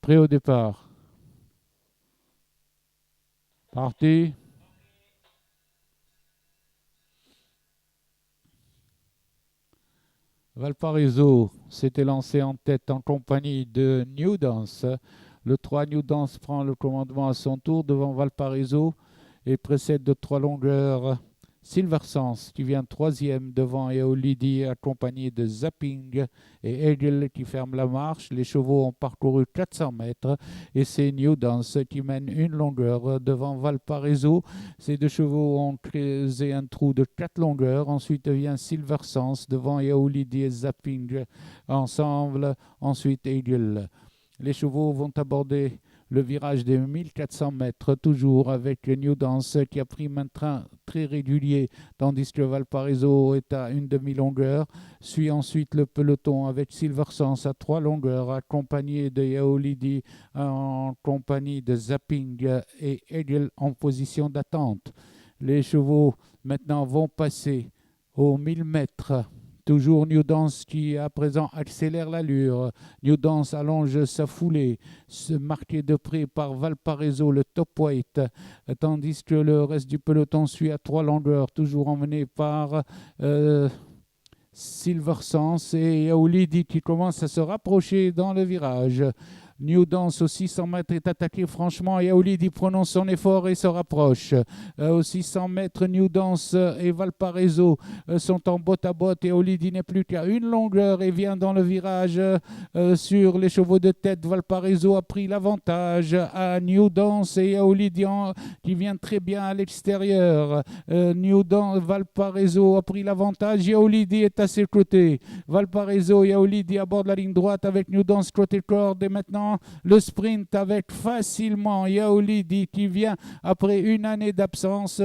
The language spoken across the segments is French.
Prêt au départ. Parti. Valparaiso s'était lancé en tête en compagnie de New Dance. Le 3 New Dance prend le commandement à son tour devant Valparaiso et précède de 3 longueurs Silver Sans qui vient troisième devant Eolidi accompagné de Zapping et Hegel qui ferme la marche. Les chevaux ont parcouru 400 mètres et c'est New Dance qui mène une longueur devant Valparaiso. Ces deux chevaux ont creusé un trou de 4 longueurs. Ensuite vient Silver Sans devant Eolidi et Zapping ensemble. Ensuite Hegel. Les chevaux vont aborder le virage des 1400 mètres, toujours avec New Dance qui a pris un train très régulier, tandis que Valparaiso est à une demi-longueur. Suit ensuite le peloton avec Silver Sans à 3 longueurs, accompagné de Yaolidi en compagnie de Zapping et Hegel en position d'attente. Les chevaux maintenant vont passer aux 1000 mètres. Toujours New Dance qui à présent accélère l'allure. New Dance allonge sa foulée, marqué de près par Valparaiso, le top weight, tandis que le reste du peloton suit à 3 longueurs, toujours emmené par Silver Sans et Yaoulidi qui commence à se rapprocher dans le virage. New Dance aux 600 mètres est attaqué franchement. Yaoulidi prononce son effort et se rapproche. Aux 600 mètres, New Dance et Valparaiso sont en botte à botte. Yaoulidi n'est plus qu'à une longueur et vient dans le virage sur les chevaux de tête. Valparaiso a pris l'avantage à New Dance et Yaoulidi qui vient très bien à l'extérieur. New Dance, Valparaiso a pris l'avantage. Yaoulidi est à ses côtés. Valparaiso, Yaoulidi aborde la ligne droite avec New Dance côté corde et maintenant le sprint avec facilement Yaoulidi qui vient après une année d'absence.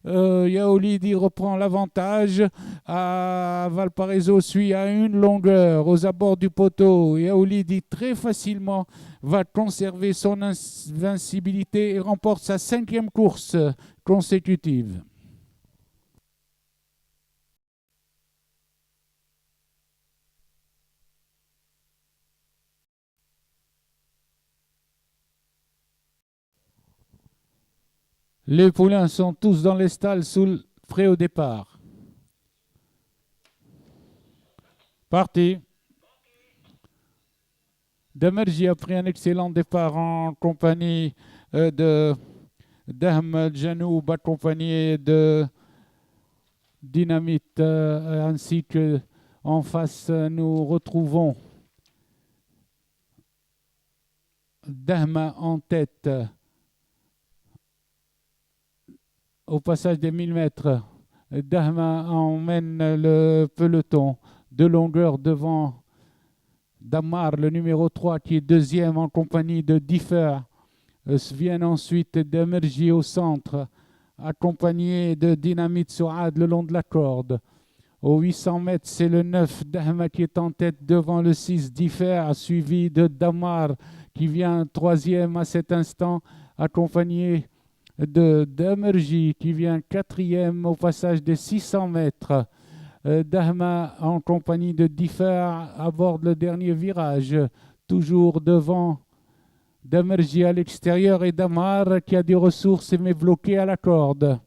Yaoulidi reprend l'avantage. Valparaiso suit à une longueur aux abords du poteau. Yaoulidi très facilement va conserver son invincibilité et remporte sa 5e course consécutive. Les poulains sont tous dans les stalles prêts au départ. Parti. Demerji a pris un excellent départ en compagnie de Dahm Janoub, accompagné de Dynamite, ainsi que en face nous retrouvons Dahma en tête au passage des 1000 mètres. Dahma emmène le peloton de longueur devant Damar, le numéro 3, qui est deuxième en compagnie de Differ. Viennent ensuite Demerji au centre, accompagné de Dynamite Souad le long de la corde. Aux 800 mètres, c'est le 9 Dahma qui est en tête devant le 6 Differ, suivi de Damar qui vient troisième à cet instant, accompagné de Demerji qui vient quatrième au passage des 600 mètres. Dahma en compagnie de Differ aborde le dernier virage, toujours devant Demerji à l'extérieur et Damar qui a des ressources mais bloqué à la corde.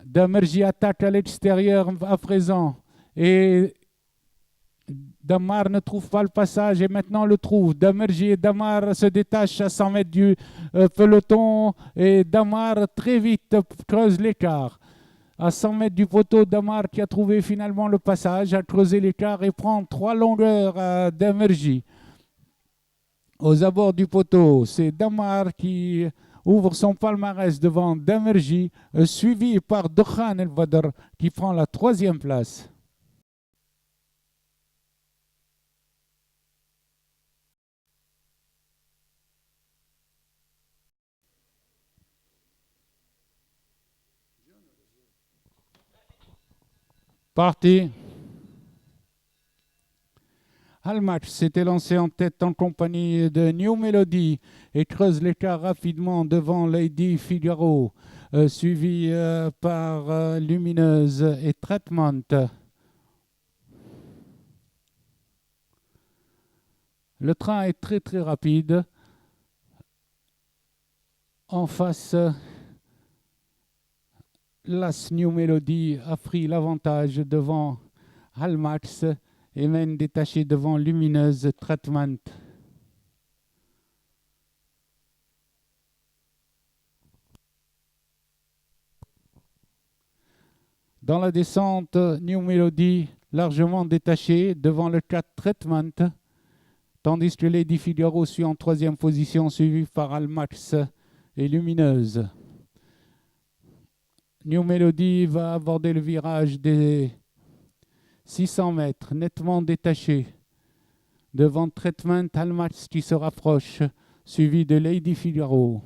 Demerji attaque à l'extérieur à présent et Damar ne trouve pas le passage et maintenant le trouve. Demerji et Damar se détachent à 100 mètres du peloton et Damar très vite creuse l'écart. À 100 mètres du poteau, Damar qui a trouvé finalement le passage, a creusé l'écart et prend 3 longueurs à Demerji. Aux abords du poteau, c'est Damar qui ouvre son palmarès devant Demerji, suivi par Dokhan El Badr qui prend la 3e place. Parti. Halmach s'était lancé en tête en compagnie de New Melody et creuse l'écart rapidement devant Lady Figaro, suivi par Lumineuse et Treatment. Le train est très très rapide. En face, Las New Melody a pris l'avantage devant Halmax et mène détaché devant Lumineuse Treatment. Dans la descente, New Melody largement détaché devant le 4 Treatment, tandis que Lady Figaro suit en troisième position, suivi par Almax et Lumineuse. New Melody va aborder le virage des 600 mètres, nettement détaché. Devant Treatment, Almax qui se rapproche, suivi de Lady Figaro.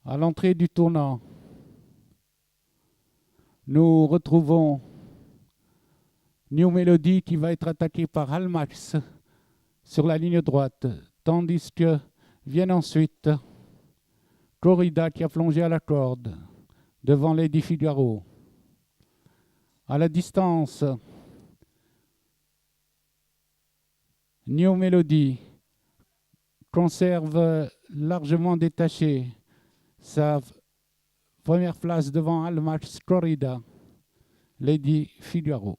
À l'entrée du tournant, nous retrouvons New Melody qui va être attaqué par Almax sur la ligne droite, tandis que viennent ensuite Corrida qui a plongé à la corde devant Lady Figaro. À la distance, New Melody conserve largement détaché sa première place devant Almax Corrida, Lady Figaro.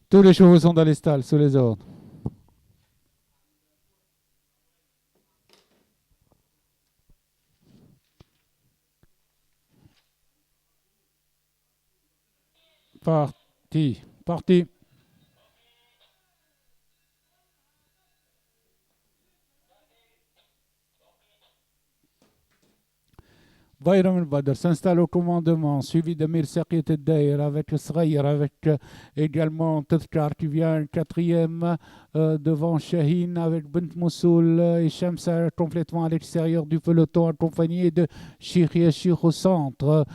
Tous les chevaux sont dans les stalles, sous les ordres. Parti. Bayram el-Badr s'installe au commandement, suivi de Mir Saqit el-Dair avec Sraïr, avec également Tadkar qui vient quatrième devant Shaheen avec Bint Moussoul et Shamsa complètement à l'extérieur du peloton accompagné de Sheikh Yashir au centre,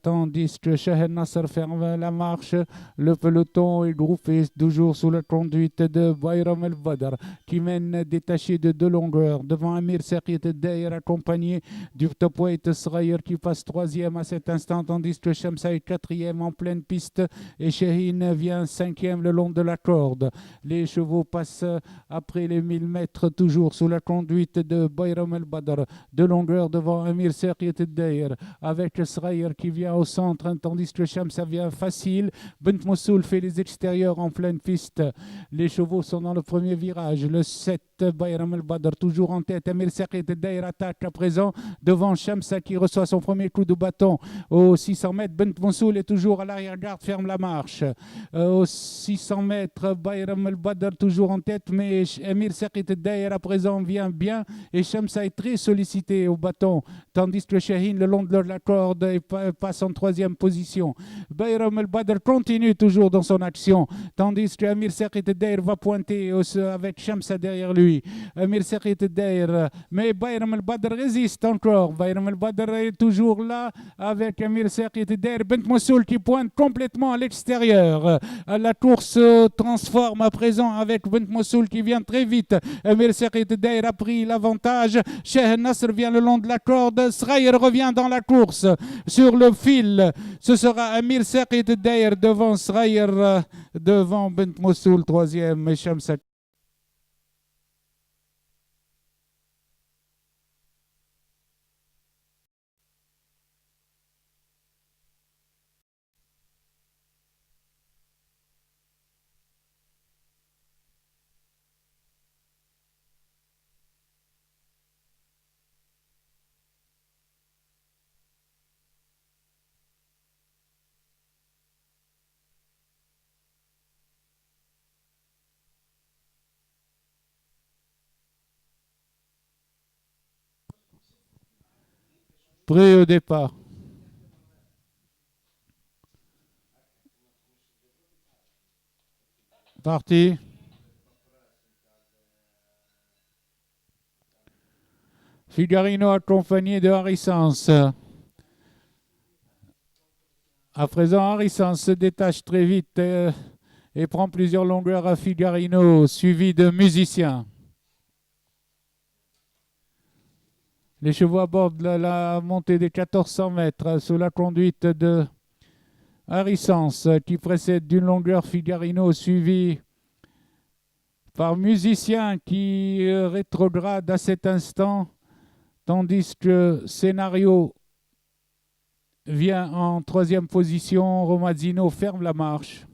tandis que Shahen Nasser ferme la marche. Le peloton est groupé toujours sous la conduite de Bayram el-Badr qui mène détaché de deux longueurs devant Amir Saqit el-Dair accompagné du top weight Sraïr qui passe troisième à cet instant, tandis que Shamsa est quatrième en pleine piste et Shaheen vient cinquième le long de la corde. Les chevaux passent après les 1000 mètres, toujours sous la conduite de Bayram el-Badr, de longueur devant Amir Saqit el-Dair, avec Sraïr qui vient au centre, tandis que Shamsa vient facile. Bint Moussoul fait les extérieurs en pleine piste. Les chevaux sont dans le premier virage. Le 7, Bayram el-Badr, toujours en tête. Amir Saqit el-Dair attaque à présent devant Shamsa qui reçoit son premier coup de bâton. Aux 600 mètres, Bint Moussoul est toujours à l'arrière-garde, ferme la marche. Aux 600 mètres, Bayram el-Badr toujours en tête, mais Amir Saqit el-Dair à présent vient bien et Shamsa est très sollicité au bâton, tandis que Shaheen le long de la corde passe en troisième position. Bayram el-Badr continue toujours dans son action, tandis que Amir Saqit el-Dair va pointer avec Shamsa derrière lui. Amir Saqit el-Dair, mais Bayram el-Badr résiste encore. Bayram el-Badr est toujours là avec Amir Saqit el-Dair. Bint Moussoul qui pointe complètement à l'extérieur. La course se transforme à présent avec Bint Moussoul qui vient très vite. Amir Saqit el-Dair a pris l'avantage. Sheikh Nasr vient le long de la corde. Sraïr revient dans la course sur le fil. Ce sera Amir Saqit el-Dair devant Sraïr, devant Bint Moussoul troisième et Shamsa. Prêt au départ. Parti. Figarino accompagné de Harissance. À présent, Harissance se détache très vite et prend plusieurs longueurs à Figarino, suivi de Musicien. Les chevaux abordent la montée des 1400 mètres sous la conduite de Harissance qui précède d'une longueur Figarino, suivi par Musicien qui rétrograde à cet instant, tandis que Scénario vient en troisième position. Romazzino ferme la marche.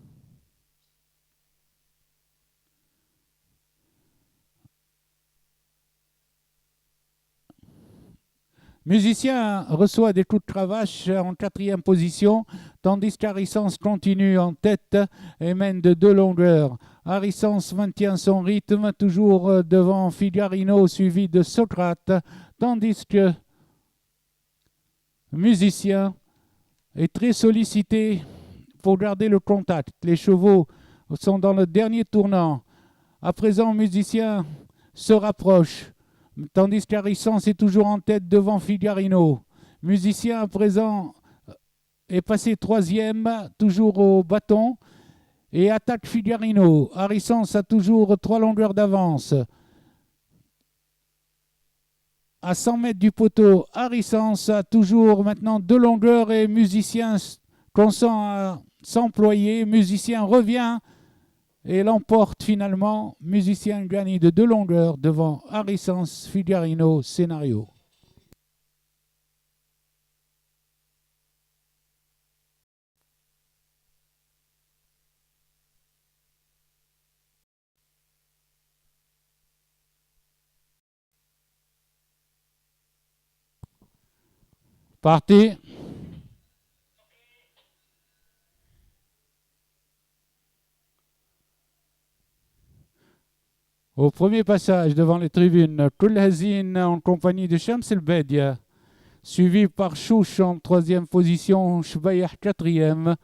Musicien reçoit des coups de cravache en quatrième position, tandis qu'Harissance continue en tête et mène de 2 longueurs. Harissance maintient son rythme, toujours devant Figarino, suivi de Socrate, tandis que Musicien est très sollicité pour garder le contact. Les chevaux sont dans le dernier tournant. À présent, Musicien se rapproche, tandis qu'Harissance est toujours en tête devant Figarino. Musicien, à présent, est passé troisième, toujours au bâton, et attaque Figarino. Harissance a toujours 3 longueurs d'avance. À 100 mètres du poteau, Harissance a toujours maintenant 2 longueurs et Musicien consent à s'employer. Musicien revient et l'emporte finalement. Musicien gagne de 2 longueurs devant Harissance, Figarino, Scénario. Parti. Au premier passage devant les tribunes, Kulhazin en compagnie de Shams El Bedia, suivi par Chouch en troisième position, Shbayah quatrième,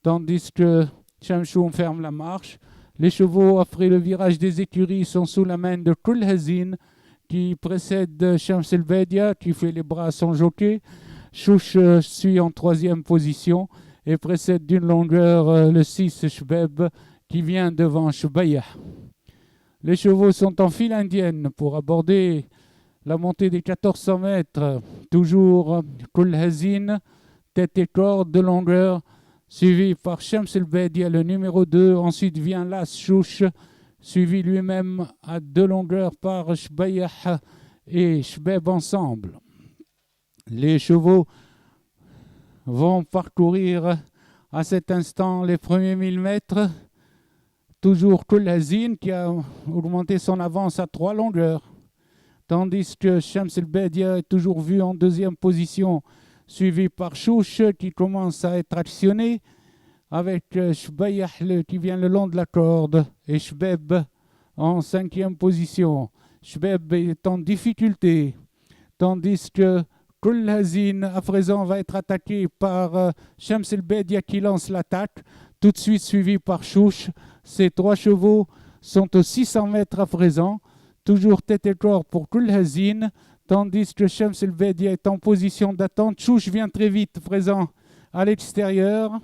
tandis que Shamshoum ferme la marche. Les chevaux, après le virage des écuries, sont sous la main de Kulhazin, qui précède Shams El Bedia, qui fait les bras à son jockey. Chouch suit en troisième position et précède d'une longueur le 6 Shbeb, qui vient devant Shbayah. Les chevaux sont en file indienne pour aborder la montée des 1400 mètres. Toujours Kulhazin, tête et corde de longueur, suivi par Shams El Bedia, le numéro 2. Ensuite vient Las Chouch, suivi lui-même à 2 longueurs par Shbayah et Shbeb ensemble. Les chevaux vont parcourir à cet instant les premiers 1000 mètres. Toujours Kulhazin qui a augmenté son avance à 3 longueurs, tandis que Shams El Bedia est toujours vu en deuxième position, suivi par Chouch qui commence à être actionné, avec Shbayah qui vient le long de la corde et Shbeb en cinquième position. Shbeb est en difficulté, tandis que Kulhazin à présent va être attaqué par Shams El Bedia qui lance l'attaque, tout de suite suivi par Chouch. Ces 3 chevaux sont aux 600 mètres à présent, toujours tête et corps pour Kulhazin, tandis que Shams El Bedia est en position d'attente. Chouch vient très vite présent à l'extérieur.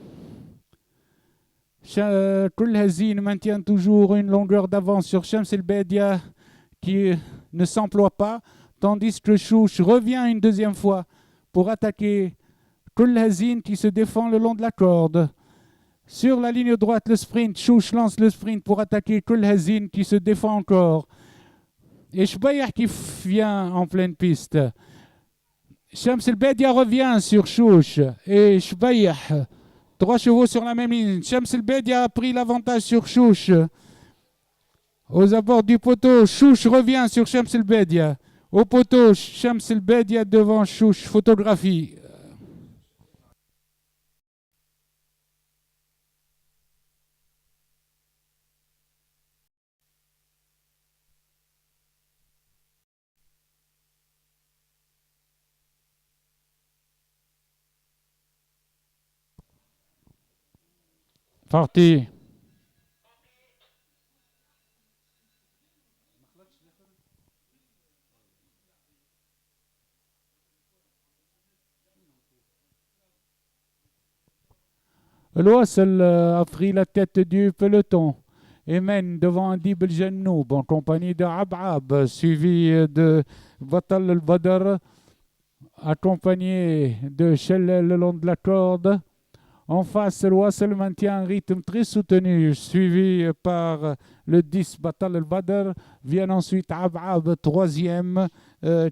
Kulhazin maintient toujours une longueur d'avance sur Shams El Bedia qui ne s'emploie pas, tandis que Chouch revient une deuxième fois pour attaquer Kulhazin qui se défend le long de la corde. Sur la ligne droite, le sprint, Chouch lance le sprint pour attaquer Kulhazin qui se défend encore. Et Shbayah qui vient en pleine piste. Shams El Bedia revient sur Chouch et Shbayah. 3 chevaux sur la même ligne. Shams El Bedia a pris l'avantage sur Chouch. Aux abords du poteau, Chouch revient sur Shams El Bedia. Au poteau, Shams El Bedia devant Chouch. Photographie. Parti. L'Ouassel a pris la tête du peloton et mène devant Adib El-Jannoub en compagnie de Ab'ab, suivi de Batal El-Badr, accompagné de Shellel le long de la corde. En face, l'Ouassel maintient un rythme très soutenu, suivi par le 10 Batal El-Badr. Vient ensuite Ab'ab, troisième,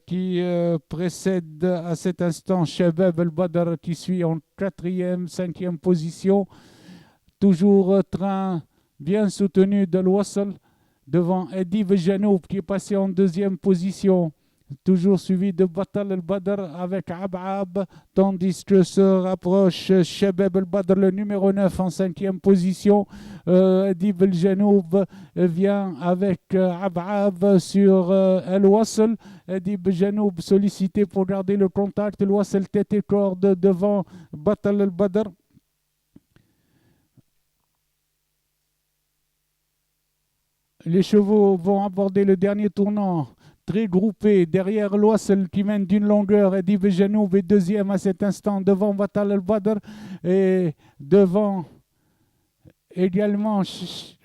qui précède à cet instant Shabab El-Badr, qui suit en quatrième, cinquième position. Toujours train bien soutenu de l'Ouassel devant Adib El-Janoub, qui est passé en deuxième position. Toujours suivi de Batal El-Badr avec Ab'ab, tandis que se rapproche Shabab El-Badr, le numéro 9, en cinquième position. Adib El-Janoub vient avec Ab'ab sur El-Wassel. Adib El-Janoub sollicité pour garder le contact. El-Wassel tête et corde devant Batal El-Badr. Les chevaux vont aborder le dernier tournant, très groupés. Derrière l'Ouassel qui mène d'une longueur, Adib El-Janoub est deuxième à cet instant devant Batal El-Badr et devant également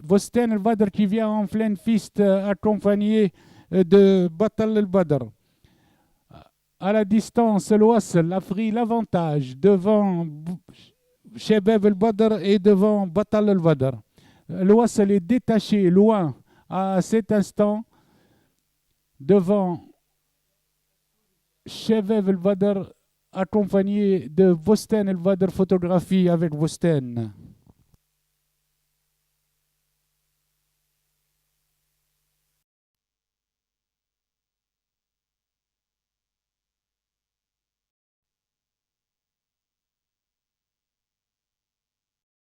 Boston El-Badr qui vient en pleine piste accompagné de Batal El-Badr. À la distance, l'Ouassel a pris l'avantage devant Shabab El-Badr et devant Batal El-Badr. L'Ouassel est détaché loin à cet instant devant Shabab El-Badr accompagné de Boston El-Badr, photographie avec Boston.